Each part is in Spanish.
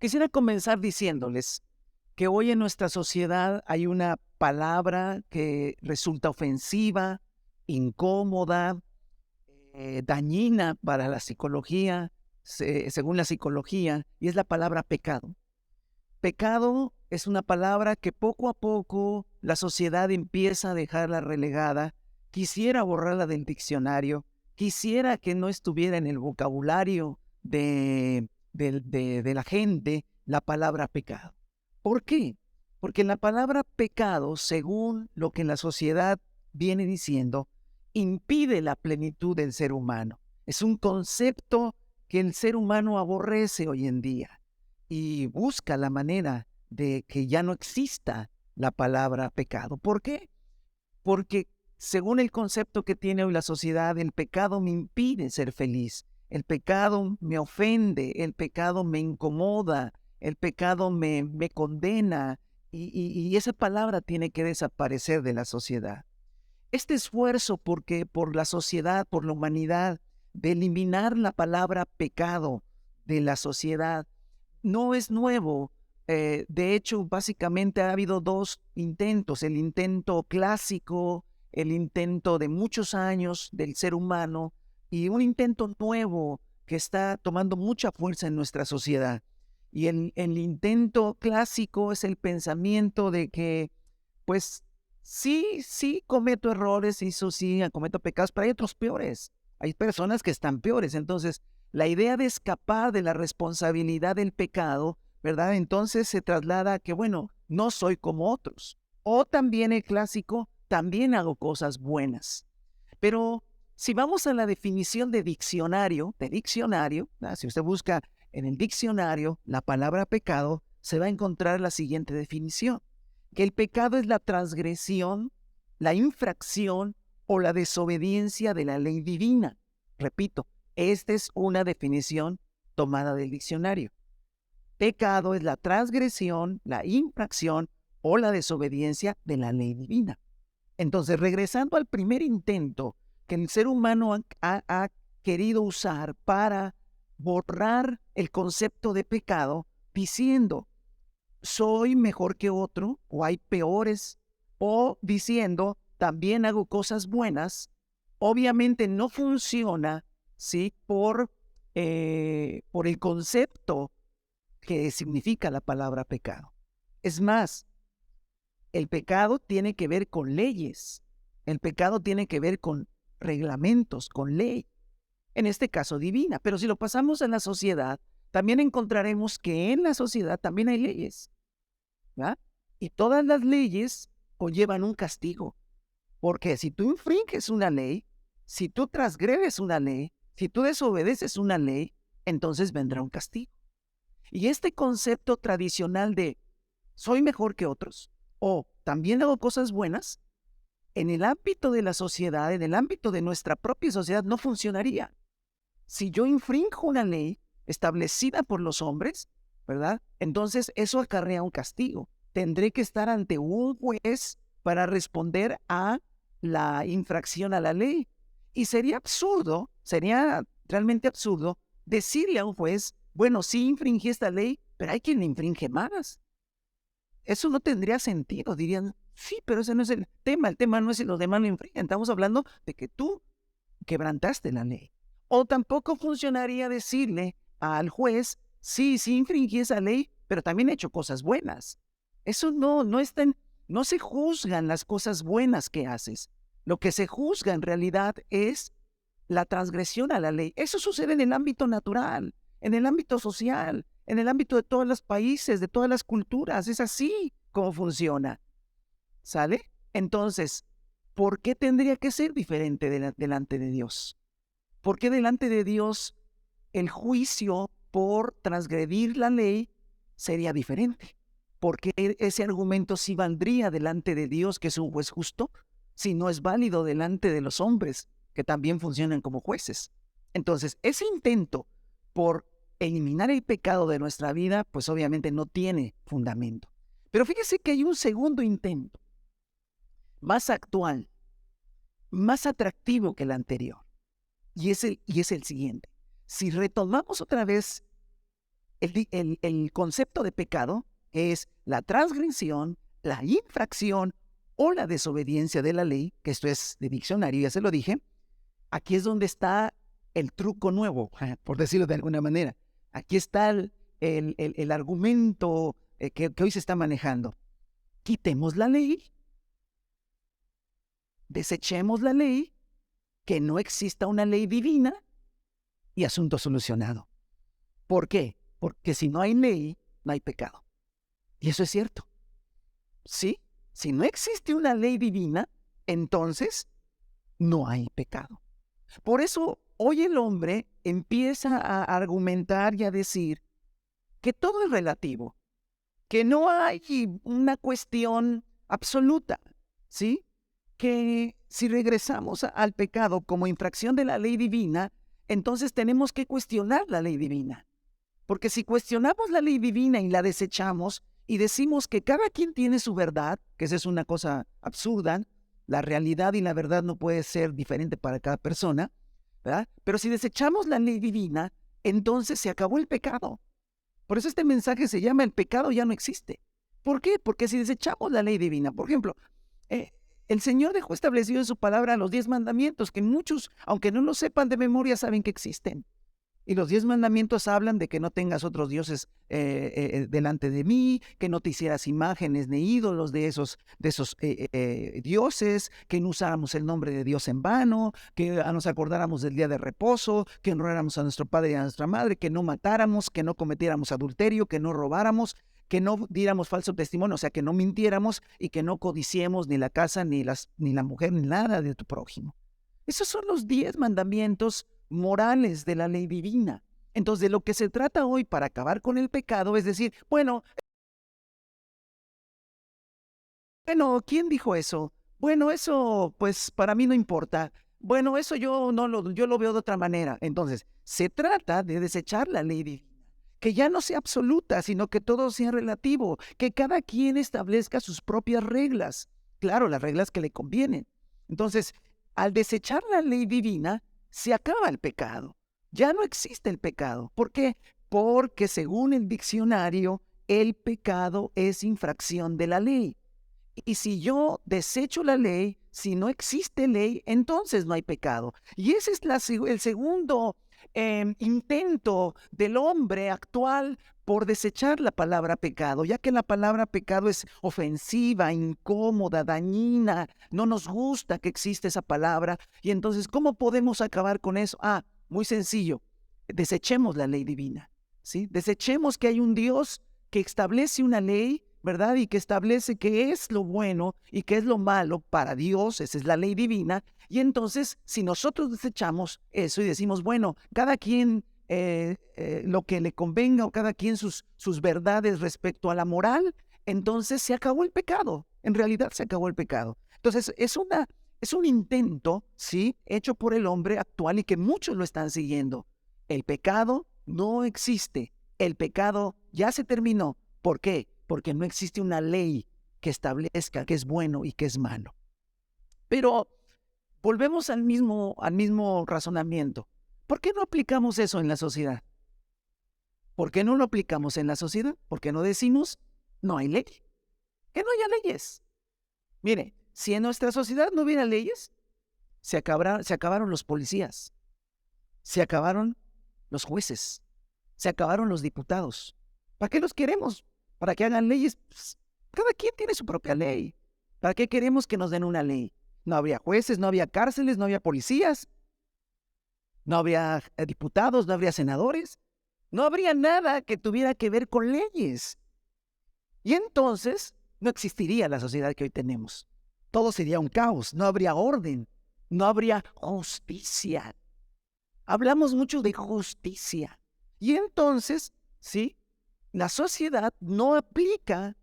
Quisiera comenzar diciéndoles que hoy en nuestra sociedad hay una palabra que resulta ofensiva, incómoda, dañina para la psicología, según la psicología, y es la palabra pecado. Pecado es una palabra que poco a poco la sociedad empieza a dejarla relegada. Quisiera borrarla del diccionario, quisiera que no estuviera en el vocabulario de la gente la palabra pecado. ¿Por qué? Porque la palabra pecado, según lo que la sociedad viene diciendo, impide la plenitud del ser humano. Es un concepto que el ser humano aborrece hoy en día y busca la manera de que ya no exista la palabra pecado. ¿Por qué? Porque según el concepto que tiene hoy la sociedad, el pecado me impide ser feliz, el pecado me ofende, el pecado me incomoda, el pecado me condena y esa palabra tiene que desaparecer de la sociedad. Este esfuerzo por la sociedad, por la humanidad, de eliminar la palabra pecado de la sociedad, no es nuevo. De hecho, básicamente ha habido dos intentos, el intento clásico, el intento de muchos años del ser humano y un intento nuevo que está tomando mucha fuerza en nuestra sociedad. Y el intento clásico es el pensamiento de que, pues, sí cometo errores, eso sí, cometo pecados, pero hay otros peores. Hay personas que están peores. Entonces, la idea de escapar de la responsabilidad del pecado, ¿verdad? Entonces se traslada a que, bueno, no soy como otros. O también el clásico, también hago cosas buenas. Pero si vamos a la definición de diccionario, ¿verdad? Si usted busca en el diccionario la palabra pecado, se va a encontrar la siguiente definición, que el pecado es la transgresión, la infracción o la desobediencia de la ley divina. Repito, esta es una definición tomada del diccionario. Pecado es la transgresión, la infracción o la desobediencia de la ley divina. Entonces, regresando al primer intento que el ser humano ha querido usar para borrar el concepto de pecado, diciendo, soy mejor que otro, o hay peores, o diciendo, también hago cosas buenas, obviamente no funciona, ¿sí? Por el concepto que significa la palabra pecado. Es más, el pecado tiene que ver con leyes, el pecado tiene que ver con reglamentos, con ley, en este caso divina. Pero si lo pasamos a la sociedad, también encontraremos que en la sociedad también hay leyes, ¿verdad? Y todas las leyes conllevan un castigo, porque si tú infringes una ley, si tú transgredes una ley, si tú desobedeces una ley, entonces vendrá un castigo. Y este concepto tradicional de soy mejor que otros o también hago cosas buenas, en el ámbito de la sociedad, en el ámbito de nuestra propia sociedad, no funcionaría. Si yo infrinjo una ley establecida por los hombres, ¿verdad? Entonces eso acarrea un castigo. Tendré que estar ante un juez para responder a la infracción a la ley. Y sería absurdo, sería realmente absurdo decirle a un juez, bueno, sí infringí esta ley, pero hay quien la infringe más. Eso no tendría sentido. Dirían, sí, pero ese no es el tema no es si los demás lo infringen. Estamos hablando de que tú quebrantaste la ley. O tampoco funcionaría decirle al juez, sí infringí esa ley, pero también he hecho cosas buenas. Eso no se juzgan las cosas buenas que haces. Lo que se juzga en realidad es la transgresión a la ley. Eso sucede en el ámbito natural, en el ámbito social, en el ámbito de todos los países, de todas las culturas. Es así como funciona. ¿Sale? Entonces, ¿por qué tendría que ser diferente delante de Dios? ¿Por qué delante de Dios el juicio por transgredir la ley sería diferente? ¿Por qué ese argumento sí valdría delante de Dios, que es un juez justo, si no es válido delante de los hombres, que también funcionan como jueces? Entonces, ese intento por eliminar el pecado de nuestra vida, pues obviamente no tiene fundamento. Pero fíjese que hay un segundo intento, más actual, más atractivo que el anterior. Y es el siguiente. Si retomamos otra vez El concepto de pecado es la transgresión, la infracción o la desobediencia de la ley, que esto es de diccionario, ya se lo dije. Aquí es donde está el truco nuevo, por decirlo de alguna manera. Aquí está el argumento que hoy se está manejando. Quitemos la ley, desechemos la ley, que no exista una ley divina y asunto solucionado. ¿Por qué? Porque si no hay ley, no hay pecado. Y eso es cierto. ¿Sí? Si no existe una ley divina, entonces no hay pecado. Por eso hoy el hombre empieza a argumentar y a decir que todo es relativo, que no hay una cuestión absoluta, ¿sí? Que si regresamos al pecado como infracción de la ley divina, entonces tenemos que cuestionar la ley divina. Porque si cuestionamos la ley divina y la desechamos y decimos que cada quien tiene su verdad, que esa es una cosa absurda, la realidad y la verdad no puede ser diferente para cada persona, ¿verdad? Pero si desechamos la ley divina, entonces se acabó el pecado. Por eso este mensaje se llama: el pecado ya no existe. ¿Por qué? Porque si desechamos la ley divina, por ejemplo, el Señor dejó establecido en su palabra los 10 mandamientos, que muchos, aunque no lo sepan de memoria, saben que existen. Y los 10 mandamientos hablan de que no tengas otros dioses delante de mí, que no te hicieras imágenes ni ídolos de esos dioses, que no usáramos el nombre de Dios en vano, que nos acordáramos del día de reposo, que honráramos a nuestro padre y a nuestra madre, que no matáramos, que no cometiéramos adulterio, que no robáramos, que no diéramos falso testimonio, o sea, que no mintiéramos y que no codiciemos ni la casa, ni la mujer, ni nada de tu prójimo. Esos son los 10 mandamientos morales de la ley divina. Entonces, de lo que se trata hoy para acabar con el pecado es decir, bueno, ¿quién dijo eso? Bueno, eso, pues, para mí no importa. Bueno, eso yo lo veo de otra manera. Entonces, se trata de desechar la ley divina, que ya no sea absoluta, sino que todo sea relativo, que cada quien establezca sus propias reglas. Claro, las reglas que le convienen. Entonces, al desechar la ley divina, se acaba el pecado. Ya no existe el pecado. ¿Por qué? Porque según el diccionario, el pecado es infracción de la ley. Y si yo desecho la ley, si no existe ley, entonces no hay pecado. Y ese es el segundo intento del hombre actual por desechar la palabra pecado, ya que la palabra pecado es ofensiva, incómoda, dañina, no nos gusta que exista esa palabra. Y entonces, ¿cómo podemos acabar con eso? Muy sencillo, desechemos la ley divina, ¿sí? Desechemos que hay un Dios que establece una ley, ¿verdad? Y que establece qué es lo bueno y qué es lo malo para Dios, esa es la ley divina. Y entonces, si nosotros desechamos eso y decimos, bueno, cada quien lo que le convenga o cada quien sus verdades respecto a la moral, entonces se acabó el pecado. En realidad se acabó el pecado. Entonces, es un intento, ¿sí? Hecho por el hombre actual y que muchos lo están siguiendo. El pecado no existe. El pecado ya se terminó. ¿Por qué? Porque no existe una ley que establezca qué es bueno y qué es malo. Pero volvemos al mismo razonamiento. ¿Por qué no aplicamos eso en la sociedad? ¿Por qué no lo aplicamos en la sociedad? ¿Por qué no decimos no hay ley? Que no haya leyes. Mire, si en nuestra sociedad no hubiera leyes, se acabaron los policías, se acabaron los jueces, se acabaron los diputados. ¿Para qué los queremos? ¿Para que hagan leyes? Pues, cada quien tiene su propia ley. ¿Para qué queremos que nos den una ley? No habría jueces, no había cárceles, no había policías, no habría diputados, no habría senadores, no habría nada que tuviera que ver con leyes. Y entonces no existiría la sociedad que hoy tenemos. Todo sería un caos, no habría orden, no habría justicia. Hablamos mucho de justicia. Y entonces, ¿sí? La sociedad no aplica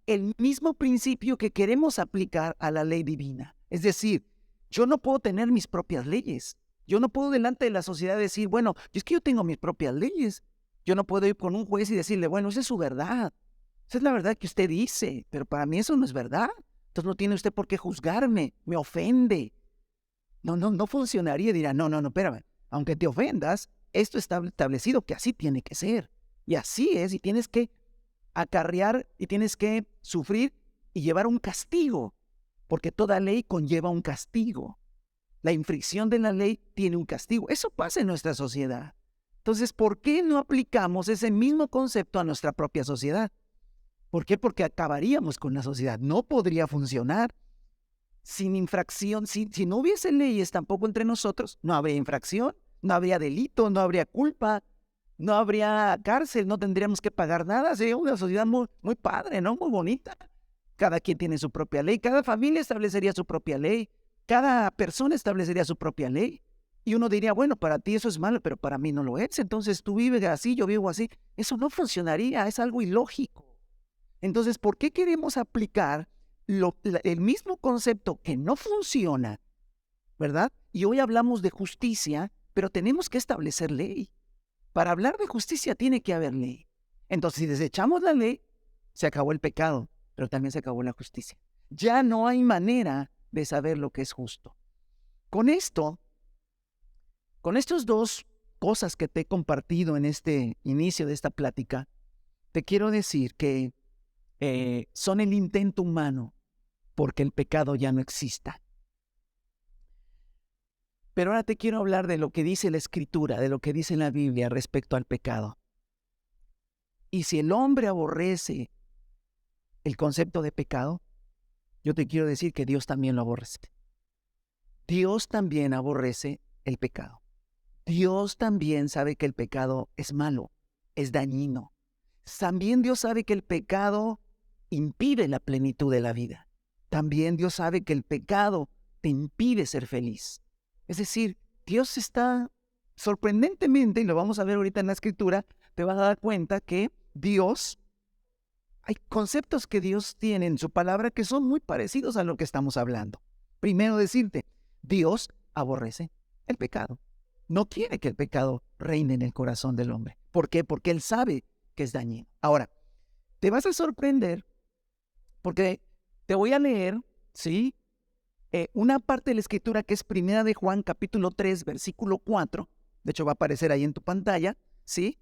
el mismo principio que queremos aplicar a la ley divina. Es decir, yo no puedo tener mis propias leyes. Yo no puedo delante de la sociedad decir, bueno, es que yo tengo mis propias leyes. Yo no puedo ir con un juez y decirle, bueno, esa es su verdad. Esa es la verdad que usted dice, pero para mí eso no es verdad. Entonces no tiene usted por qué juzgarme, me ofende. No funcionaría. Dirá, no, espérame. Aunque te ofendas, esto está establecido que así tiene que ser. Y así es, y tienes que acarrear y tienes que sufrir y llevar un castigo, porque toda ley conlleva un castigo. La infracción de la ley tiene un castigo. Eso pasa en nuestra sociedad. Entonces, ¿por qué no aplicamos ese mismo concepto a nuestra propia sociedad? ¿Por qué? Porque acabaríamos con la sociedad. No podría funcionar sin infracción. Si no hubiese leyes tampoco entre nosotros, no habría infracción, no habría delito, no habría culpa, no habría cárcel, no tendríamos que pagar nada. Sería una sociedad muy, muy padre, ¿no? Muy bonita. Cada quien tiene su propia ley, cada familia establecería su propia ley, cada persona establecería su propia ley. Y uno diría, bueno, para ti eso es malo, pero para mí no lo es. Entonces tú vives así, yo vivo así. Eso no funcionaría, es algo ilógico. Entonces, ¿por qué queremos aplicar el mismo concepto que no funciona, verdad? Y hoy hablamos de justicia, pero tenemos que establecer ley. Para hablar de justicia tiene que haber ley. Entonces, si desechamos la ley, se acabó el pecado, pero también se acabó la justicia. Ya no hay manera de saber lo que es justo. Con estos dos cosas que te he compartido en este inicio de esta plática, te quiero decir que son el intento humano porque el pecado ya no exista. Pero ahora te quiero hablar de lo que dice la Escritura, de lo que dice la Biblia respecto al pecado. Y si el hombre aborrece el concepto de pecado, yo te quiero decir que Dios también lo aborrece. Dios también aborrece el pecado. Dios también sabe que el pecado es malo, es dañino. También Dios sabe que el pecado impide la plenitud de la vida. También Dios sabe que el pecado te impide ser feliz. Es decir, Dios está sorprendentemente, y lo vamos a ver ahorita en la Escritura, te vas a dar cuenta que Dios, hay conceptos que Dios tiene en su palabra que son muy parecidos a lo que estamos hablando. Primero decirte, Dios aborrece el pecado. No quiere que el pecado reine en el corazón del hombre. ¿Por qué? Porque Él sabe que es dañino. Ahora, te vas a sorprender porque te voy a leer, ¿sí? Una parte de la Escritura que es Primera de Juan, capítulo 3, versículo 4. De hecho, va a aparecer ahí en tu pantalla, ¿sí?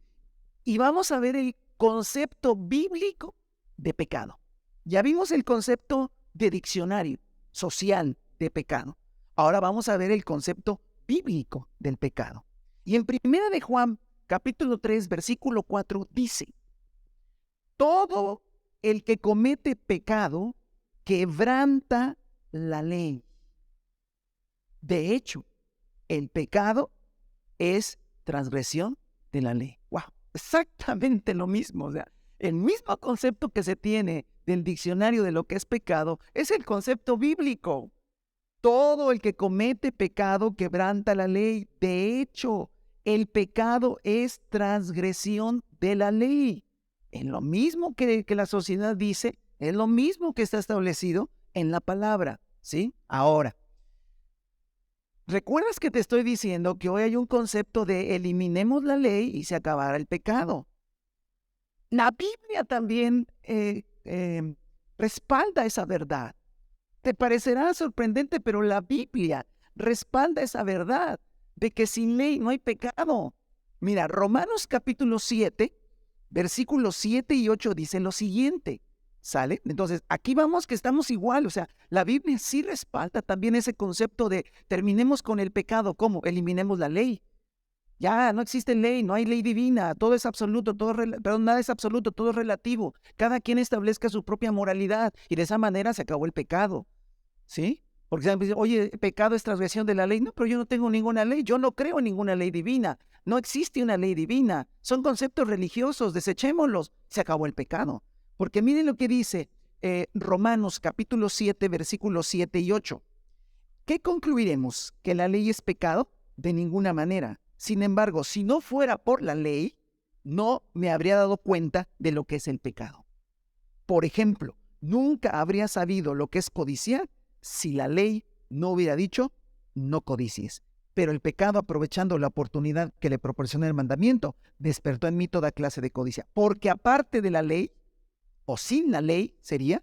Y vamos a ver el concepto bíblico de pecado. Ya vimos el concepto de diccionario social de pecado. Ahora vamos a ver el concepto bíblico del pecado. Y en Primera de Juan, capítulo 3, versículo 4, dice: todo el que comete pecado quebranta la ley. De hecho, el pecado es transgresión de la ley. ¡Wow! Exactamente lo mismo. O sea, el mismo concepto que se tiene del diccionario de lo que es pecado es el concepto bíblico. Todo el que comete pecado quebranta la ley. De hecho, el pecado es transgresión de la ley. Es lo mismo que la sociedad dice, es lo mismo que está establecido en la palabra, ¿sí? Ahora, ¿recuerdas que te estoy diciendo que hoy hay un concepto de eliminemos la ley y se acabará el pecado? La Biblia también respalda esa verdad. Te parecerá sorprendente, pero la Biblia respalda esa verdad de que sin ley no hay pecado. Mira, Romanos capítulo 7, versículos 7 y 8 dice lo siguiente, ¿sale? Entonces, aquí vamos que estamos igual, o sea, la Biblia sí respalda también ese concepto de terminemos con el pecado, ¿cómo? Eliminemos la ley. Ya no existe ley, no hay ley divina, todo es absoluto, perdón, nada es absoluto, todo es relativo. Cada quien establezca su propia moralidad y de esa manera se acabó el pecado, ¿sí? Porque siempre dicen, oye, pecado es transgresión de la ley. No, pero yo no tengo ninguna ley, yo no creo en ninguna ley divina. No existe una ley divina, son conceptos religiosos, desechémoslos, se acabó el pecado. Porque miren lo que dice Romanos capítulo 7, versículos 7 y 8. ¿Qué concluiremos? ¿Que la ley es pecado? De ninguna manera. Sin embargo, si no fuera por la ley, no me habría dado cuenta de lo que es el pecado. Por ejemplo, nunca habría sabido lo que es codiciar si la ley no hubiera dicho, no codicies. Pero el pecado, aprovechando la oportunidad que le proporciona el mandamiento, despertó en mí toda clase de codicia. Porque aparte de la ley, o sin la ley, sería,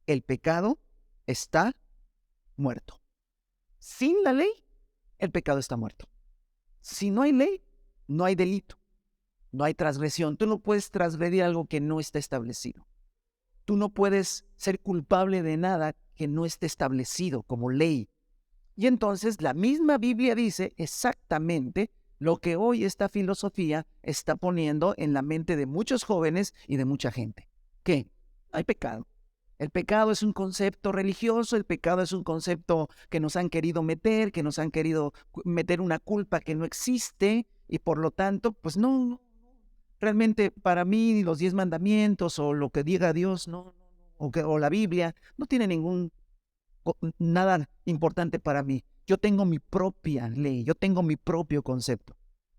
el pecado está muerto. Sin la ley, el pecado está muerto. Si no hay ley, no hay delito, no hay transgresión. Tú no puedes transgredir algo que no está establecido. Tú no puedes ser culpable de nada que no esté establecido como ley. Y entonces la misma Biblia dice exactamente lo que hoy esta filosofía está poniendo en la mente de muchos jóvenes y de mucha gente. ¿Qué? Hay pecado. El pecado es un concepto religioso, el pecado es un concepto que nos han querido meter, que nos han querido meter una culpa que no existe y por lo tanto, pues no, realmente para mí los 10 mandamientos o lo que diga Dios, o la Biblia, no tiene nada importante para mí. Yo tengo mi propia ley, yo tengo mi propio concepto.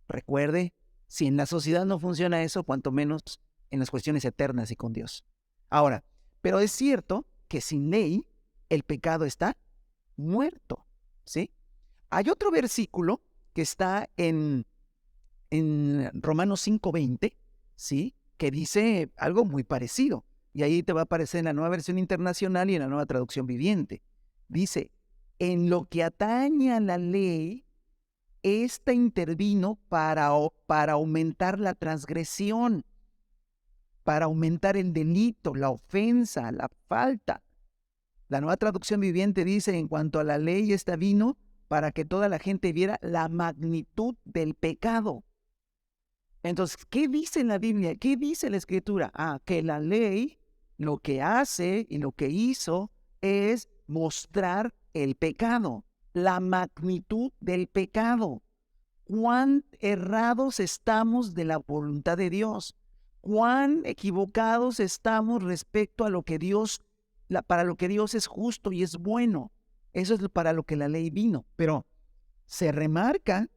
Recuerde, si en la sociedad no funciona eso, cuanto menos en las cuestiones eternas y con Dios. Ahora, pero es cierto que sin ley el pecado está muerto, ¿sí? Hay otro versículo que está en Romanos 5:20, ¿sí? Que dice algo muy parecido. Y ahí te va a aparecer en la Nueva Versión Internacional y en la Nueva Traducción Viviente. Dice, en lo que atañe a la ley, esta intervino para aumentar la transgresión, para aumentar el delito, la ofensa, la falta. La Nueva Traducción Viviente dice, en cuanto a la ley, esta vino para que toda la gente viera la magnitud del pecado. Entonces, ¿qué dice la Biblia? ¿Qué dice la Escritura? Que la ley lo que hace y lo que hizo es mostrar el pecado, la magnitud del pecado. Cuán errados estamos de la voluntad de Dios, cuán equivocados estamos respecto a lo que para lo que Dios es justo y es bueno. Eso es para lo que la ley vino. Pero se remarca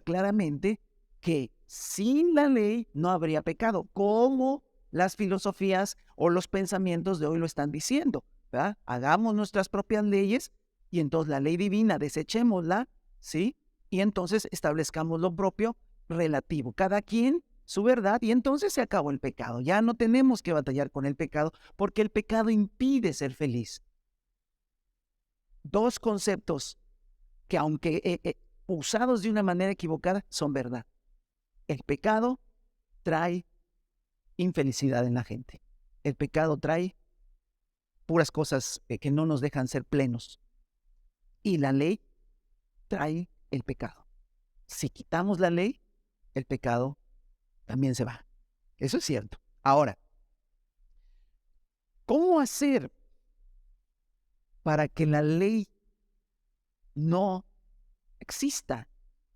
claramente que sin la ley no habría pecado, como las filosofías o los pensamientos de hoy lo están diciendo, ¿verdad? Hagamos nuestras propias leyes y entonces la ley divina desechémosla, ¿sí? Y entonces establezcamos lo propio relativo, cada quien su verdad, y entonces se acabó el pecado. Ya no tenemos que batallar con el pecado porque el pecado impide ser feliz. Dos conceptos que aunque usados de una manera equivocada son verdad. El pecado trae infelicidad en la gente. El pecado trae puras cosas que no nos dejan ser plenos. Y la ley trae el pecado. Si quitamos la ley, el pecado también se va. Eso es cierto. Ahora, ¿cómo hacer para que la ley no exista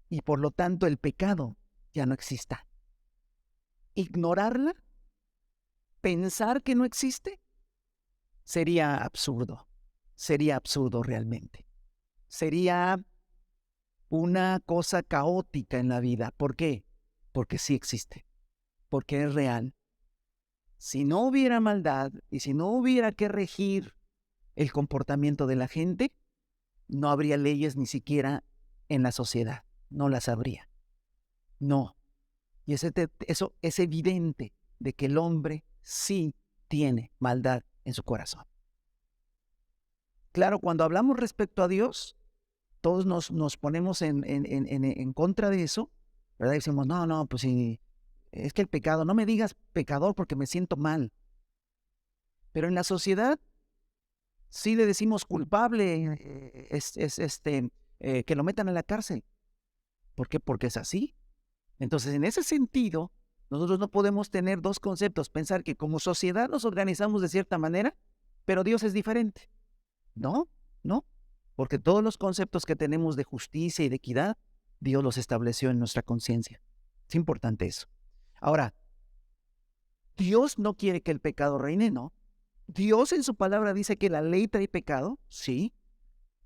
y por lo tanto el pecado ya no exista? ¿Ignorarla? ¿Pensar que no existe? Sería absurdo realmente. Sería una cosa caótica en la vida. ¿Por qué? Porque sí existe, porque es real. Si no hubiera maldad y si no hubiera que regir el comportamiento de la gente, no habría leyes ni siquiera en la sociedad, no las habría. No. Y eso es evidente de que el hombre sí tiene maldad en su corazón. Claro, cuando hablamos respecto a Dios, todos nos ponemos en contra de eso, ¿verdad? Decimos, no, pues sí, es que el pecado, no me digas pecador porque me siento mal. Pero en la sociedad sí le decimos culpable, que lo metan a la cárcel. ¿Por qué? Porque es así. Entonces, en ese sentido, nosotros no podemos tener dos conceptos, pensar que como sociedad nos organizamos de cierta manera, pero Dios es diferente. No, porque todos los conceptos que tenemos de justicia y de equidad, Dios los estableció en nuestra conciencia. Es importante eso. Ahora, Dios no quiere que el pecado reine, ¿no? Dios en su palabra dice que la ley trae pecado, sí.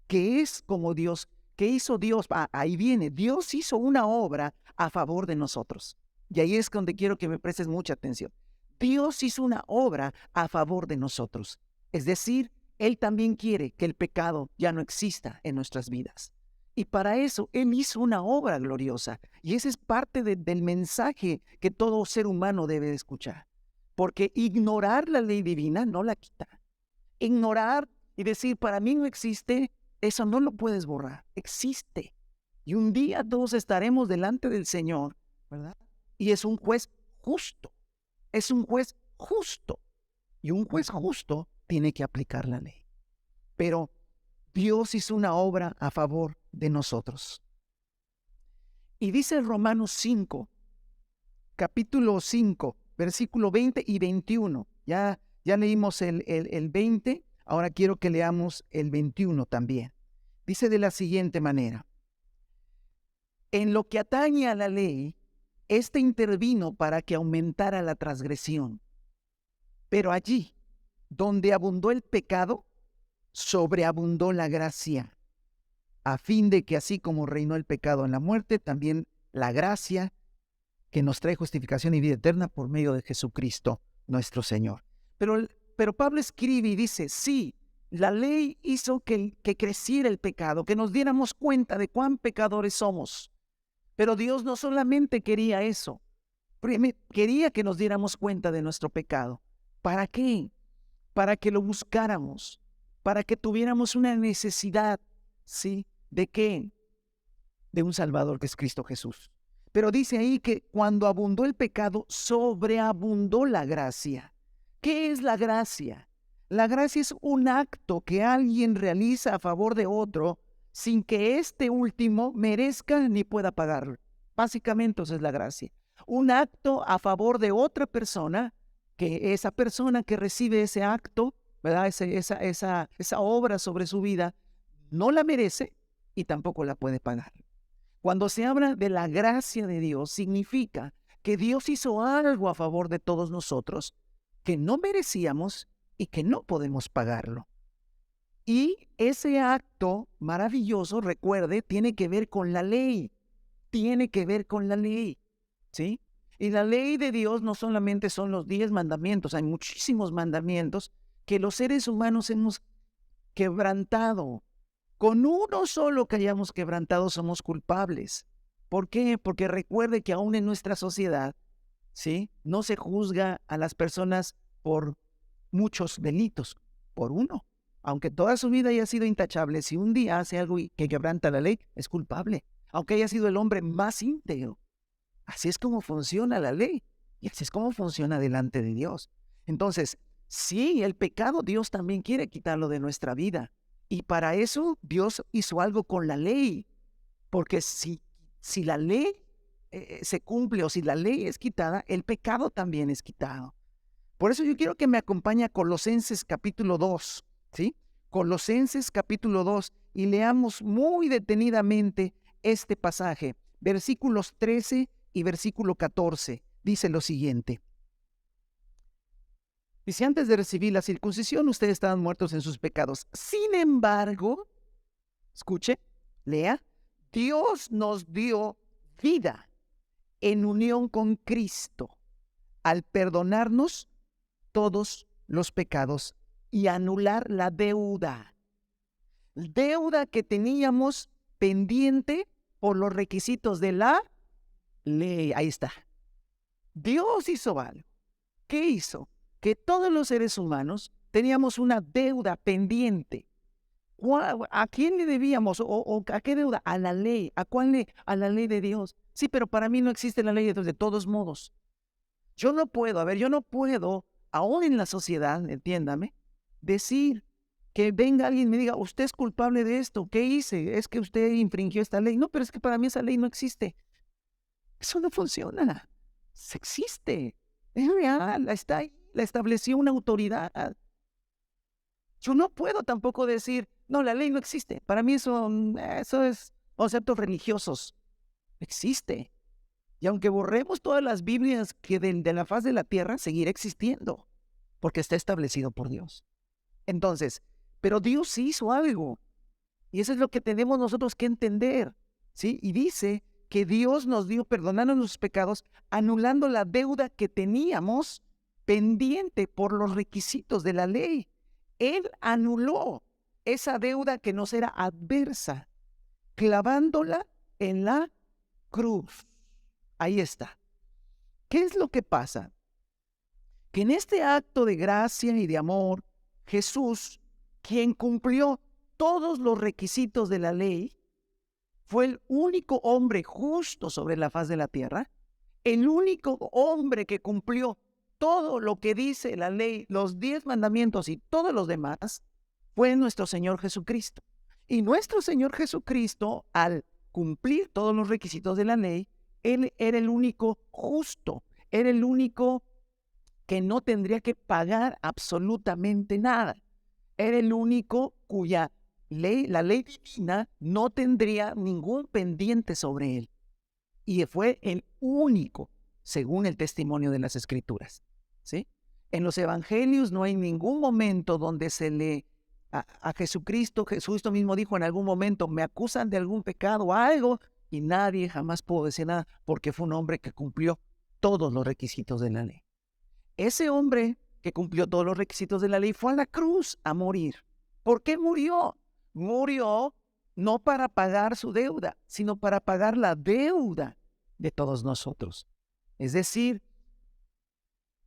¿Qué es como Dios? ¿Qué hizo Dios? Ahí viene, Dios hizo una obra a favor de nosotros. Y ahí es donde quiero que me prestes mucha atención. Dios hizo una obra a favor de nosotros. Es decir, Él también quiere que el pecado ya no exista en nuestras vidas. Y para eso Él hizo una obra gloriosa. Y ese es parte del mensaje que todo ser humano debe de escuchar. Porque ignorar la ley divina no la quita. Ignorar y decir, para mí no existe, eso no lo puedes borrar. Existe. Y un día todos estaremos delante del Señor, ¿verdad? Y es un juez justo. Es un juez justo. Y un juez justo tiene que aplicar la ley. Pero Dios hizo una obra a favor de nosotros. Y dice Romanos 5, capítulo 5, versículo 20 y 21. Ya leímos el 20, ahora quiero que leamos el 21 también. Dice de la siguiente manera: en lo que atañe a la ley, éste intervino para que aumentara la transgresión. Pero allí, donde abundó el pecado, sobreabundó la gracia, a fin de que así como reinó el pecado en la muerte, también la gracia que nos trae justificación y vida eterna por medio de Jesucristo nuestro Señor. Pero Pablo escribe y dice, sí, la ley hizo que creciera el pecado, que nos diéramos cuenta de cuán pecadores somos. Pero Dios no solamente quería eso, quería que nos diéramos cuenta de nuestro pecado. ¿Para qué? Para que lo buscáramos, para que tuviéramos una necesidad, ¿sí? ¿De qué? De un Salvador que es Cristo Jesús. Pero dice ahí que cuando abundó el pecado, sobreabundó la gracia. ¿Qué es la gracia? La gracia es un acto que alguien realiza a favor de otro sin que este último merezca ni pueda pagarlo. Básicamente eso es la gracia. Un acto a favor de otra persona, que esa persona que recibe ese acto, ¿verdad? Esa obra sobre su vida, no la merece y tampoco la puede pagar. Cuando se habla de la gracia de Dios, significa que Dios hizo algo a favor de todos nosotros que no merecíamos y que no podemos pagarlo. Y ese acto maravilloso, recuerde, tiene que ver con la ley. Tiene que ver con la ley, ¿sí? Y la ley de Dios no solamente son los 10 mandamientos, hay muchísimos mandamientos que los seres humanos hemos quebrantado. Con uno solo que hayamos quebrantado somos culpables. ¿Por qué? Porque recuerde que aún en nuestra sociedad, ¿sí? No se juzga a las personas por muchos delitos, por uno. Aunque toda su vida haya sido intachable, si un día hace algo que quebranta la ley, es culpable. Aunque haya sido el hombre más íntegro. Así es como funciona la ley. Y así es como funciona delante de Dios. Entonces, sí, el pecado Dios también quiere quitarlo de nuestra vida. Y para eso Dios hizo algo con la ley. Porque si la ley se cumple o si la ley es quitada, el pecado también es quitado. Por eso yo quiero que me acompañe a Colosenses capítulo 2, ¿sí? Colosenses capítulo 2 y leamos muy detenidamente este pasaje, versículos 13 y versículo 14. Dice lo siguiente. Dice, antes de recibir la circuncisión, ustedes estaban muertos en sus pecados. Sin embargo, escuche, lea, Dios nos dio vida en unión con Cristo al perdonarnos todos los pecados y anular la deuda que teníamos pendiente por los requisitos de la ley. Ahí está. Dios hizo algo. ¿Qué hizo? Que todos los seres humanos teníamos una deuda pendiente. ¿A quién le debíamos? ¿O a qué deuda? A la ley. ¿A cuál ley? A la ley de Dios. Sí, pero para mí no existe la ley de Dios de todos modos. Yo no puedo, aún en la sociedad, entiéndame, decir que venga alguien y me diga, usted es culpable de esto, ¿qué hice? Es que usted infringió esta ley. No, pero es que para mí esa ley no existe. Eso no funciona. Existe. Es real, está ahí, la estableció una autoridad. Yo no puedo tampoco decir, no, la ley no existe. Para mí eso es conceptos religiosos. Existe. Y aunque borremos todas las Biblias que de la faz de la tierra, seguirá existiendo, porque está establecido por Dios. Entonces, pero Dios hizo algo, y eso es lo que tenemos nosotros que entender, ¿sí? Y dice que Dios nos dio, perdonando nuestros pecados, anulando la deuda que teníamos pendiente por los requisitos de la ley. Él anuló esa deuda que nos era adversa, clavándola en la cruz. Ahí está. ¿Qué es lo que pasa? Que en este acto de gracia y de amor, Jesús, quien cumplió todos los requisitos de la ley, fue el único hombre justo sobre la faz de la tierra, el único hombre que cumplió todo lo que dice la ley, los 10 mandamientos y todos los demás, fue nuestro Señor Jesucristo. Y nuestro Señor Jesucristo, al cumplir todos los requisitos de la ley, Él era el único justo, era el único que no tendría que pagar absolutamente nada. Era el único cuya ley, la ley divina, no tendría ningún pendiente sobre él. Y fue el único, según el testimonio de las Escrituras, ¿sí? En los evangelios no hay ningún momento donde se le a Jesucristo, Jesucristo mismo dijo en algún momento, me acusan de algún pecado o algo, y nadie jamás pudo decir nada, porque fue un hombre que cumplió todos los requisitos de la ley. Ese hombre que cumplió todos los requisitos de la ley fue a la cruz a morir. ¿Por qué murió? Murió no para pagar su deuda, sino para pagar la deuda de todos nosotros. Es decir,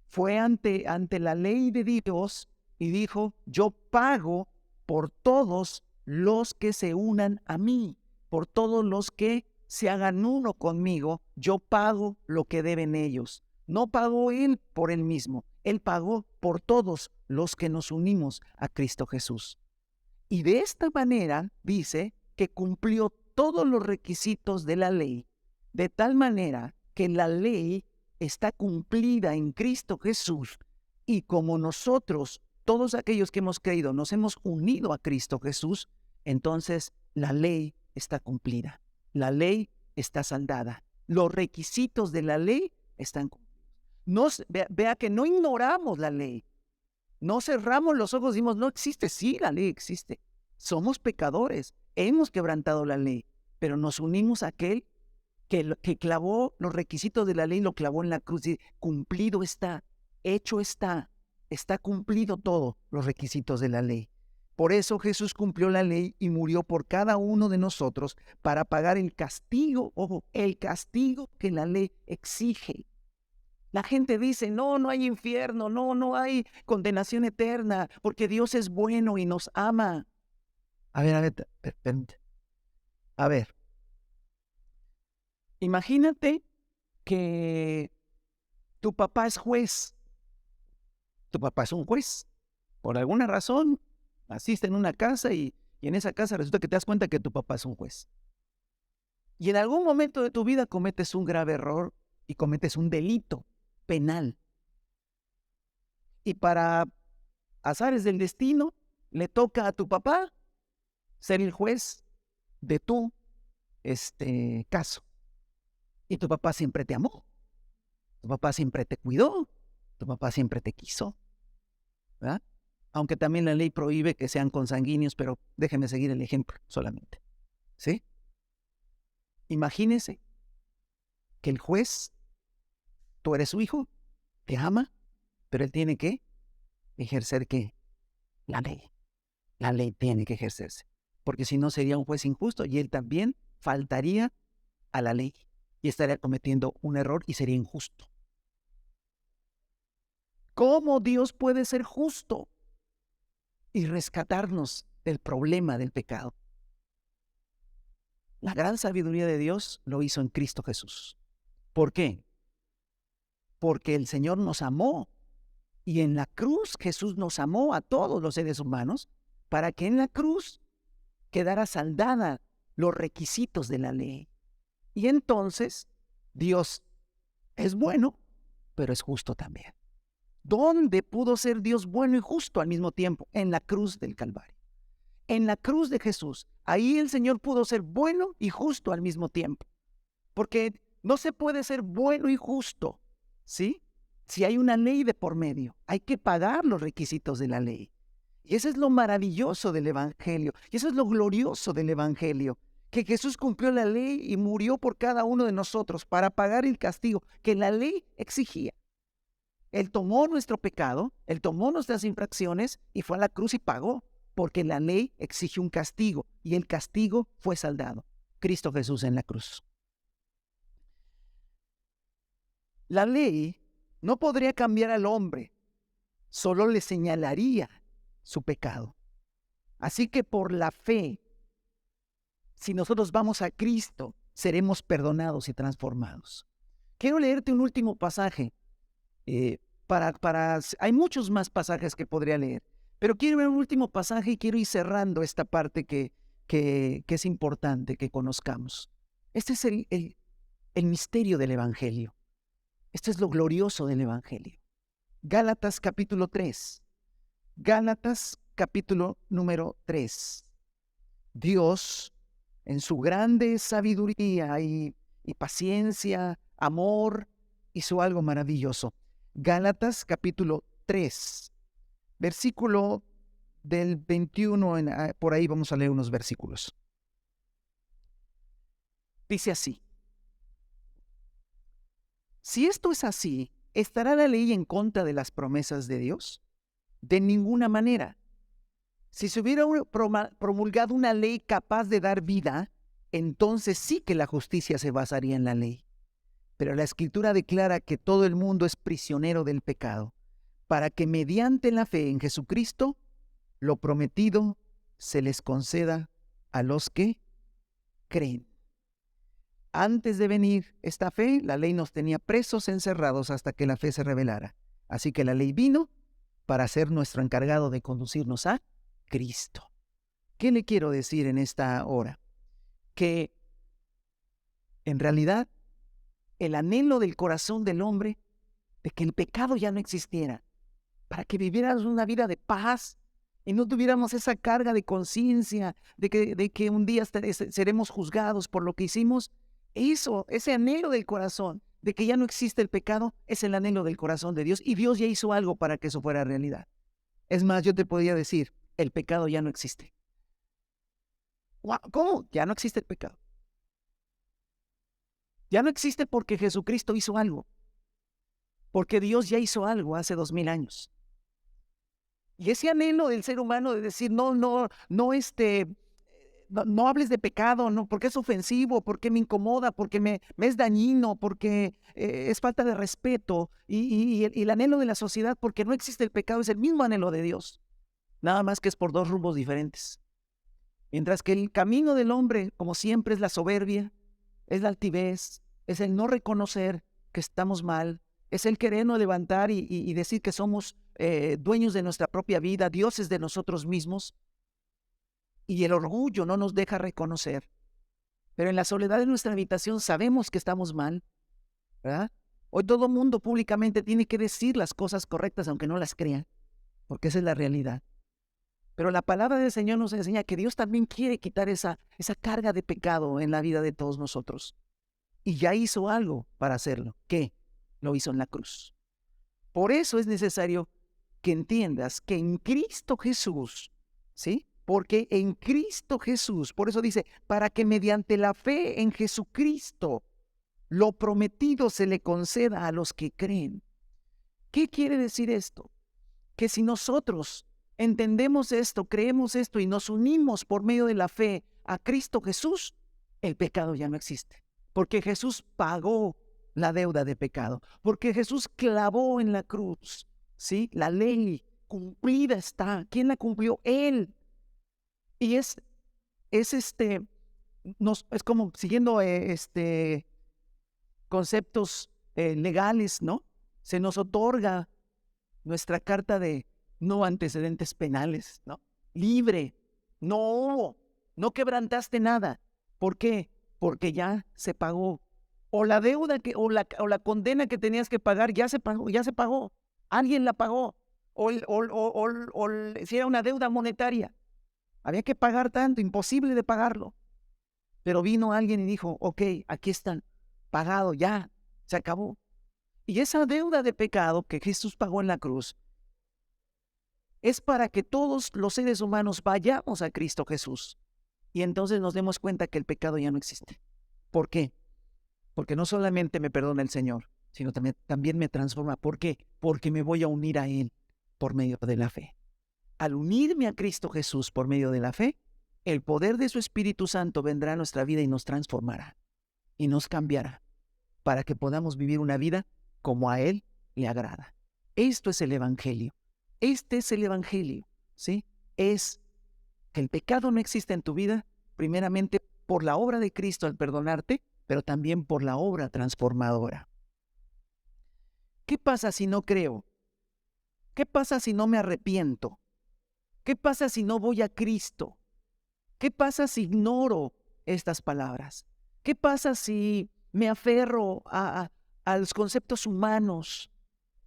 fue ante la ley de Dios y dijo, yo pago por todos los que se unan a mí, por todos los que se hagan uno conmigo, yo pago lo que deben ellos. No pagó él por él mismo, él pagó por todos los que nos unimos a Cristo Jesús. Y de esta manera dice que cumplió todos los requisitos de la ley, de tal manera que la ley está cumplida en Cristo Jesús. Y como nosotros, todos aquellos que hemos creído, nos hemos unido a Cristo Jesús, entonces la ley está cumplida. La ley está saldada. Los requisitos de la ley están cumplidos. Vea que no ignoramos la ley. No cerramos los ojos y decimos, no existe. Sí, la ley existe. Somos pecadores. Hemos quebrantado la ley. Pero nos unimos a aquel que clavó los requisitos de la ley, lo clavó en la cruz. Y cumplido está, hecho está cumplido todo los requisitos de la ley. Por eso Jesús cumplió la ley y murió por cada uno de nosotros para pagar el castigo, ojo, el castigo que la ley exige. La gente dice, no hay infierno, no hay condenación eterna, porque Dios es bueno y nos ama. A ver, imagínate que tu papá es juez. Tu papá es un juez. Por alguna razón, naciste en una casa y en esa casa resulta que te das cuenta que tu papá es un juez. Y en algún momento de tu vida cometes un grave error y cometes un delito penal. Y para azares del destino, le toca a tu papá ser el juez de tu caso. Y tu papá siempre te amó. Tu papá siempre te cuidó. Tu papá siempre te quiso. ¿Verdad? Aunque también la ley prohíbe que sean consanguíneos, pero déjeme seguir el ejemplo solamente. ¿Sí? Imagínese que el juez, tú eres su hijo, te ama, pero él tiene que ejercer ¿qué? La ley. La ley tiene que ejercerse, porque si no sería un juez injusto y él también faltaría a la ley y estaría cometiendo un error y sería injusto. ¿Cómo Dios puede ser justo y rescatarnos del problema del pecado? La gran sabiduría de Dios lo hizo en Cristo Jesús. ¿Por qué? Porque el Señor nos amó y en la cruz Jesús nos amó a todos los seres humanos para que en la cruz quedara saldada los requisitos de la ley. Y entonces Dios es bueno, pero es justo también. ¿Dónde pudo ser Dios bueno y justo al mismo tiempo? En la cruz del Calvario. En la cruz de Jesús. Ahí el Señor pudo ser bueno y justo al mismo tiempo. Porque no se puede ser bueno y justo, ¿sí? Si hay una ley de por medio, hay que pagar los requisitos de la ley. Y eso es lo maravilloso del Evangelio. Y eso es lo glorioso del Evangelio. Que Jesús cumplió la ley y murió por cada uno de nosotros para pagar el castigo que la ley exigía. Él tomó nuestro pecado, Él tomó nuestras infracciones y fue a la cruz y pagó, porque la ley exige un castigo y el castigo fue saldado. Cristo Jesús en la cruz. La ley no podría cambiar al hombre, solo le señalaría su pecado. Así que por la fe Si nosotros vamos a Cristo, seremos perdonados y transformados. Quiero leerte un último pasaje. Hay muchos más pasajes que podría leer, pero quiero ver un último pasaje y quiero ir cerrando esta parte que es importante que conozcamos. Este es el misterio del Evangelio. Esto es lo glorioso del Evangelio. Gálatas capítulo 3. Gálatas capítulo número 3. Dios, en su grande sabiduría y paciencia, amor, hizo algo maravilloso. Gálatas capítulo 3, versículo del 21, por ahí vamos a leer unos versículos. Dice así: si esto es así, ¿estará la ley en contra de las promesas de Dios? De ninguna manera. Si se hubiera promulgado una ley capaz de dar vida, entonces sí que la justicia se basaría en la ley. Pero la Escritura declara que todo el mundo es prisionero del pecado, para que mediante la fe en Jesucristo, lo prometido se les conceda a los que creen. Antes de venir esta fe, la ley nos tenía presos, encerrados, hasta que la fe se revelara. Así que la ley vino para ser nuestro encargado de conducirnos a Cristo. ¿Qué le quiero decir en esta hora? Que en realidad el anhelo del corazón del hombre de que el pecado ya no existiera, para que viviéramos una vida de paz y no tuviéramos esa carga de conciencia de que un día seremos juzgados por lo que hicimos. Ese anhelo del corazón de que ya no existe el pecado, es el anhelo del corazón de Dios, y Dios ya hizo algo para que eso fuera realidad. Es más, yo te podría decir, el pecado ya no existe. ¿Cómo? Ya no existe el pecado. Ya no existe porque Jesucristo hizo algo. Porque Dios ya hizo algo hace 2000 años. Y ese anhelo del ser humano de decir, no hables de pecado, no, porque es ofensivo, porque me incomoda, porque me es dañino, porque es falta de respeto. Y el anhelo de la sociedad, porque no existe el pecado, es el mismo anhelo de Dios. Nada más que es por dos rumbos diferentes. Mientras que el camino del hombre, como siempre, es la soberbia, es la altivez, es el no reconocer que estamos mal, es el querernos levantar y decir que somos dueños de nuestra propia vida, dioses de nosotros mismos. Y el orgullo no nos deja reconocer. Pero en la soledad de nuestra habitación sabemos que estamos mal, ¿verdad? Hoy todo el mundo públicamente tiene que decir las cosas correctas aunque no las crean, porque esa es la realidad. Pero la palabra del Señor nos enseña que Dios también quiere quitar esa carga de pecado en la vida de todos nosotros. Y ya hizo algo para hacerlo. ¿Qué? Lo hizo en la cruz. Por eso es necesario que entiendas que en Cristo Jesús, ¿sí? Porque en Cristo Jesús, por eso dice, para que mediante la fe en Jesucristo, lo prometido se le conceda a los que creen. ¿Qué quiere decir esto? Que si nosotros entendemos esto, creemos esto y nos unimos por medio de la fe a Cristo Jesús, el pecado ya no existe. Porque Jesús pagó la deuda de pecado. Porque Jesús clavó en la cruz, ¿sí? La ley cumplida está. ¿Quién la cumplió? Él. Y es como siguiendo conceptos legales, ¿no? Se nos otorga nuestra carta de no antecedentes penales, ¿no? Libre. No quebrantaste nada. ¿Por qué? Porque ya se pagó. O la deuda o la condena que tenías que pagar ya se pagó. Alguien la pagó. O si era una deuda monetaria, había que pagar tanto, imposible de pagarlo. Pero vino alguien y dijo, ok, aquí están, pagado, ya, se acabó. Y esa deuda de pecado que Jesús pagó en la cruz es para que todos los seres humanos vayamos a Cristo Jesús. Y entonces nos demos cuenta que el pecado ya no existe. ¿Por qué? Porque no solamente me perdona el Señor, sino también me transforma. ¿Por qué? Porque me voy a unir a Él por medio de la fe. Al unirme a Cristo Jesús por medio de la fe, el poder de su Espíritu Santo vendrá a nuestra vida y nos transformará y nos cambiará para que podamos vivir una vida como a Él le agrada. Esto es el Evangelio. Este es el Evangelio, ¿sí? Es que el pecado no existe en tu vida, primeramente por la obra de Cristo al perdonarte, pero también por la obra transformadora. ¿Qué pasa si no creo? ¿Qué pasa si no me arrepiento? ¿Qué pasa si no voy a Cristo? ¿Qué pasa si ignoro estas palabras? ¿Qué pasa si me aferro a los conceptos humanos?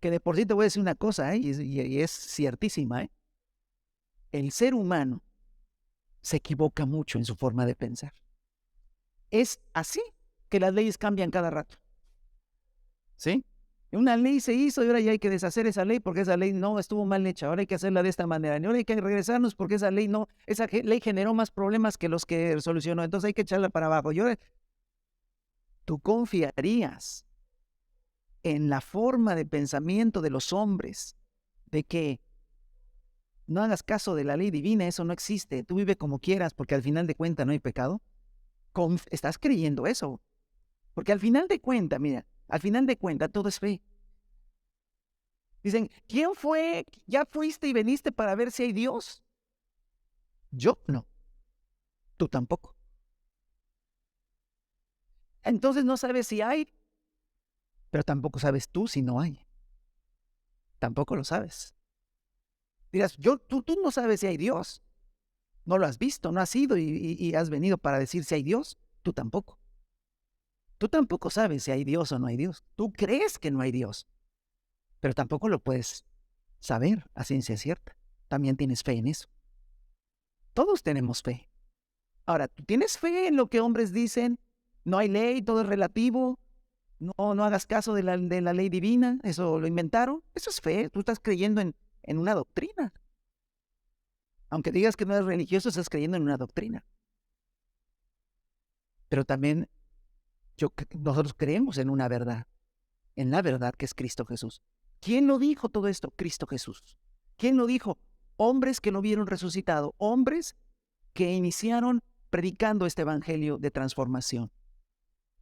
Que de por sí te voy a decir una cosa, y es ciertísima. El ser humano se equivoca mucho en su forma de pensar. Es así que las leyes cambian cada rato. ¿Sí? Una ley se hizo y ahora ya hay que deshacer esa ley porque esa ley no estuvo mal hecha. Ahora hay que hacerla de esta manera. Y ahora hay que regresarnos porque esa ley ley generó más problemas que los que solucionó. Entonces hay que echarla para abajo. Y ahora, ¿tú confiarías en la forma de pensamiento de los hombres de que no hagas caso de la ley divina? Eso no existe. Tú vive como quieras porque al final de cuentas no hay pecado. Estás creyendo eso. Porque al final de cuentas, mira, al final de cuentas todo es fe. Dicen, ¿quién fue? ¿Ya fuiste y veniste para ver si hay Dios? Yo no. Tú tampoco. Entonces no sabes si hay, pero tampoco sabes tú si no hay. Tampoco lo sabes. Dirás, tú no sabes si hay Dios. No lo has visto, no has ido y has venido para decir si hay Dios. Tú tampoco. Tú tampoco sabes si hay Dios o no hay Dios. Tú crees que no hay Dios, pero tampoco lo puedes saber a ciencia cierta. También tienes fe en eso. Todos tenemos fe. Ahora, ¿tú tienes fe en lo que hombres dicen? No hay ley, todo es relativo. No hagas caso de la ley divina. Eso lo inventaron. Eso es fe. Tú estás creyendo en una doctrina. Aunque digas que no eres religioso, estás creyendo en una doctrina. Pero también nosotros creemos en una verdad. En la verdad que es Cristo Jesús. ¿Quién lo dijo todo esto? Cristo Jesús. ¿Quién lo dijo? Hombres que lo vieron resucitado. Hombres que iniciaron predicando este evangelio de transformación.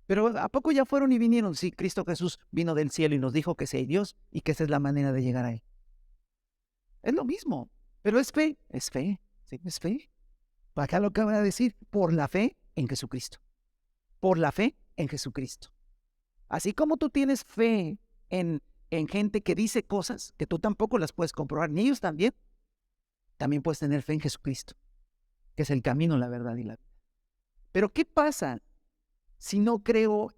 Pero ¿a poco ya fueron y vinieron? Sí, Cristo Jesús vino del cielo y nos dijo que sí hay Dios y que esa es la manera de llegar a Él. Es lo mismo, pero es fe, sí, es fe. Acá lo que voy a decir, por la fe en Jesucristo. Por la fe en Jesucristo. Así como tú tienes fe en gente que dice cosas que tú tampoco las puedes comprobar, ni ellos también puedes tener fe en Jesucristo, que es el camino, la verdad y la vida. Pero ¿qué pasa si no creo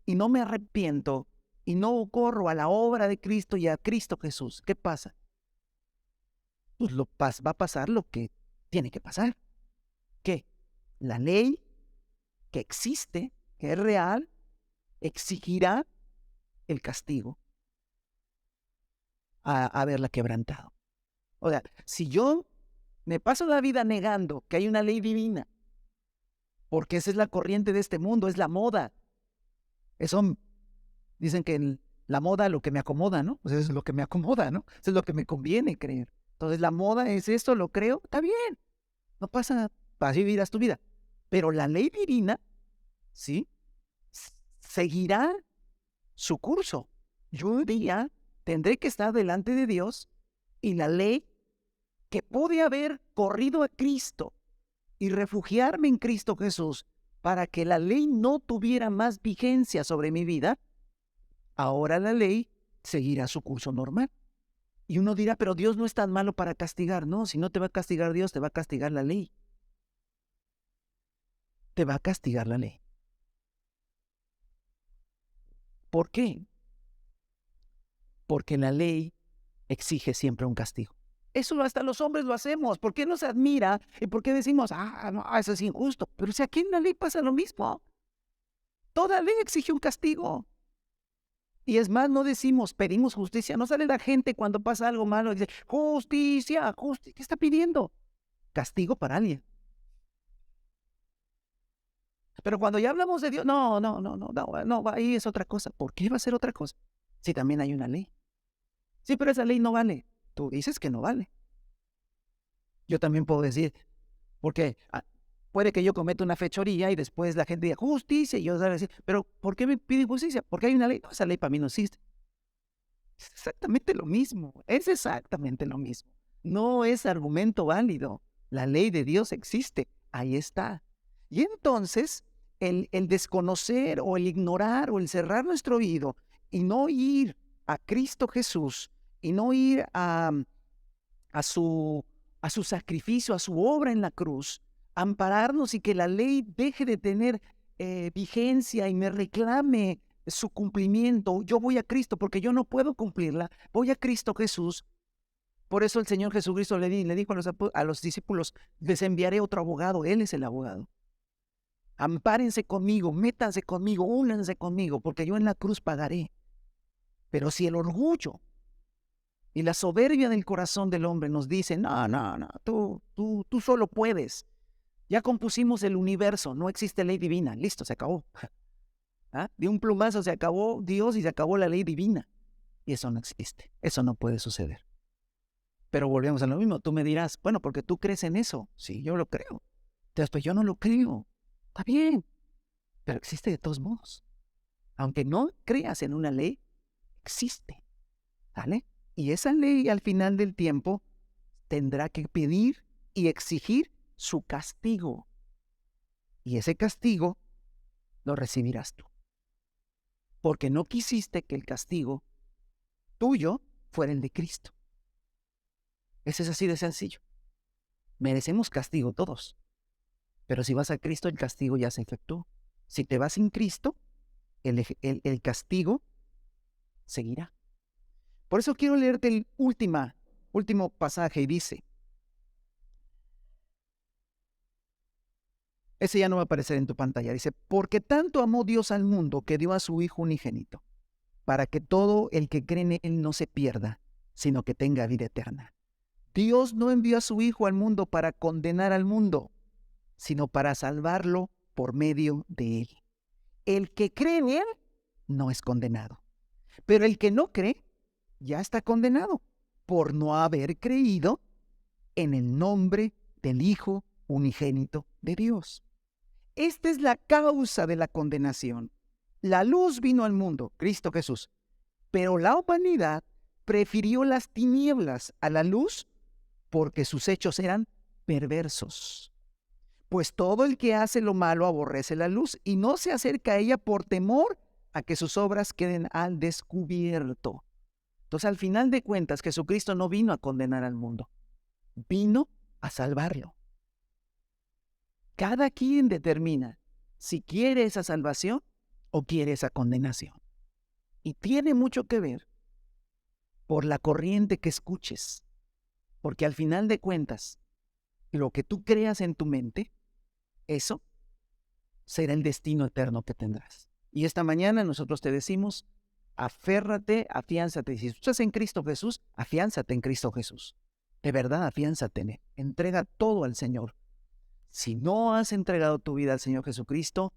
y no me arrepiento y no corro a la obra de Cristo y a Cristo Jesús? ¿Qué pasa? Pues va a pasar lo que tiene que pasar. ¿Qué? La ley que existe, que es real, exigirá el castigo a haberla quebrantado. O sea, si yo me paso la vida negando que hay una ley divina, porque esa es la corriente de este mundo, es la moda. Eso dicen que la moda lo que me acomoda, ¿no? Pues eso es lo que me acomoda, ¿no? Eso es lo que me conviene creer. Entonces la moda es esto, lo creo, está bien. No pasa nada, así vivirás tu vida. Pero la ley divina, ¿sí? Seguirá su curso. Yo un día tendré que estar delante de Dios y la ley que pude haber corrido a Cristo y refugiarme en Cristo Jesús para que la ley no tuviera más vigencia sobre mi vida, ahora la ley seguirá su curso normal. Y uno dirá, pero Dios no es tan malo para castigar. No, si no te va a castigar Dios, te va a castigar la ley. Te va a castigar la ley. ¿Por qué? Porque la ley exige siempre un castigo. Eso hasta los hombres lo hacemos. ¿Por qué nos admira? ¿Y por qué decimos, no, eso es injusto? Pero si aquí en la ley pasa lo mismo. Toda ley exige un castigo. Y es más, no decimos, pedimos justicia. No sale la gente cuando pasa algo malo y dice, justicia, justicia. ¿Qué está pidiendo? Castigo para alguien. Pero cuando ya hablamos de Dios, no, ahí es otra cosa. ¿Por qué va a ser otra cosa? Si también hay una ley. Sí, pero esa ley no vale. Tú dices que no vale. Yo también puedo decir, porque puede que yo cometa una fechoría y después la gente diga justicia y yo voy a decir, pero ¿por qué me piden justicia? Porque hay una ley. No, esa ley para mí no existe. Es exactamente lo mismo. Es exactamente lo mismo. No es argumento válido. La ley de Dios existe. Ahí está. Y entonces el desconocer o el ignorar o el cerrar nuestro oído y no ir a Cristo Jesús y no ir a su, a su sacrificio, a su obra en la cruz, ampararnos y que la ley deje de tener vigencia y me reclame su cumplimiento. Yo voy a Cristo porque yo no puedo cumplirla. Voy a Cristo Jesús. Por eso el Señor Jesucristo le dijo a los discípulos, les enviaré otro abogado. Él es el abogado. Ampárense conmigo, métanse conmigo, únanse conmigo, porque yo en la cruz pagaré. Pero si el orgullo y la soberbia del corazón del hombre nos dice, no, tú solo puedes. Ya compusimos el universo, no existe ley divina, listo, se acabó. ¿Ah? De un plumazo se acabó Dios y se acabó la ley divina. Y eso no existe, eso no puede suceder. Pero volvemos a lo mismo, tú me dirás, bueno, porque tú crees en eso. Sí, yo lo creo. Entonces, pues yo no lo creo. Está bien, pero existe de todos modos. Aunque no creas en una ley, existe. ¿Vale? Y esa ley al final del tiempo tendrá que pedir y exigir su castigo. Y ese castigo lo recibirás tú. Porque no quisiste que el castigo tuyo fuera el de Cristo. Ese es así de sencillo. Merecemos castigo todos. Pero si vas a Cristo, el castigo ya se efectuó. Si te vas sin Cristo, el castigo seguirá. Por eso quiero leerte el último pasaje y dice, ese ya no va a aparecer en tu pantalla, dice, porque tanto amó Dios al mundo que dio a su Hijo unigénito, para que todo el que cree en Él no se pierda, sino que tenga vida eterna. Dios no envió a su Hijo al mundo para condenar al mundo, sino para salvarlo por medio de Él. El que cree en Él no es condenado, pero el que no cree ya está condenado por no haber creído en el nombre del Hijo unigénito de Dios. Esta es la causa de la condenación. La luz vino al mundo, Cristo Jesús, pero la humanidad prefirió las tinieblas a la luz porque sus hechos eran perversos. Pues todo el que hace lo malo aborrece la luz y no se acerca a ella por temor a que sus obras queden al descubierto. Entonces, al final de cuentas, Jesucristo no vino a condenar al mundo, vino a salvarlo. Cada quien determina si quiere esa salvación o quiere esa condenación. Y tiene mucho que ver por la corriente que escuches, porque al final de cuentas, lo que tú creas en tu mente, eso será el destino eterno que tendrás. Y esta mañana nosotros te decimos, aférrate, afiánzate. Si tú estás en Cristo Jesús, afiánzate en Cristo Jesús. De verdad, afiánzate en Él. Entrega todo al Señor. Si no has entregado tu vida al Señor Jesucristo,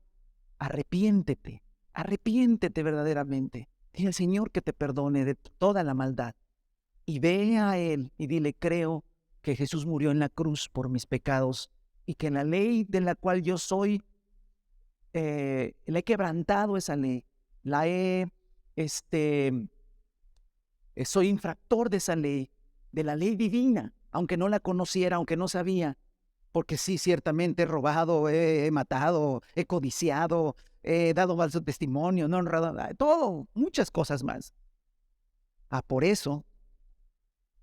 arrepiéntete verdaderamente. Dile al Señor que te perdone de toda la maldad. Y ve a Él y dile, creo que Jesús murió en la cruz por mis pecados y que la ley de la cual yo soy, le he quebrantado esa ley, soy infractor de esa ley, de la ley divina, aunque no la conociera, aunque no sabía, porque sí, ciertamente he robado, he matado, he codiciado, he dado falso testimonio, no he honrado, todo, muchas cosas más. Por eso,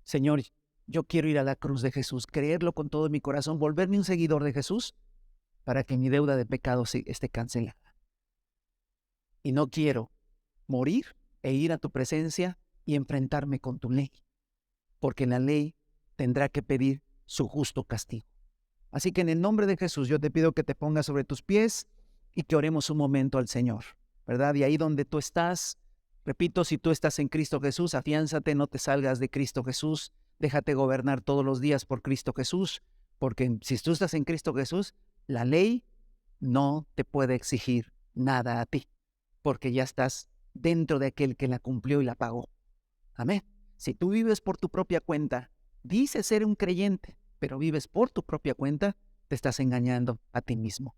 Señor, yo quiero ir a la cruz de Jesús, creerlo con todo mi corazón, volverme un seguidor de Jesús, para que mi deuda de pecado esté cancelada. Y no quiero morir e ir a tu presencia y enfrentarme con tu ley, porque la ley tendrá que pedir su justo castigo. Así que en el nombre de Jesús yo te pido que te pongas sobre tus pies y que oremos un momento al Señor, ¿verdad? Y ahí donde tú estás, repito, si tú estás en Cristo Jesús, afiánzate, no te salgas de Cristo Jesús, déjate gobernar todos los días por Cristo Jesús, porque si tú estás en Cristo Jesús, la ley no te puede exigir nada a ti, porque ya estás dentro de aquel que la cumplió y la pagó. Amén. Si tú vives por tu propia cuenta, dices ser un creyente, pero vives por tu propia cuenta, te estás engañando a ti mismo.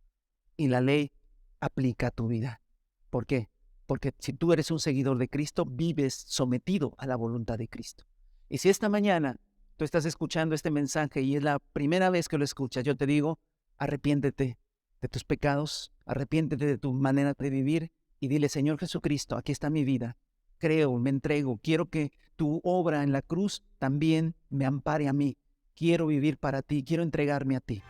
Y la ley aplica a tu vida. ¿Por qué? Porque si tú eres un seguidor de Cristo, vives sometido a la voluntad de Cristo. Y si esta mañana tú estás escuchando este mensaje y es la primera vez que lo escuchas, yo te digo, arrepiéntete de tus pecados, arrepiéntete de tu manera de vivir y dile, Señor Jesucristo, aquí está mi vida. Creo, me entrego, quiero que tu obra en la cruz también me ampare a mí. Quiero vivir para ti, quiero entregarme a ti.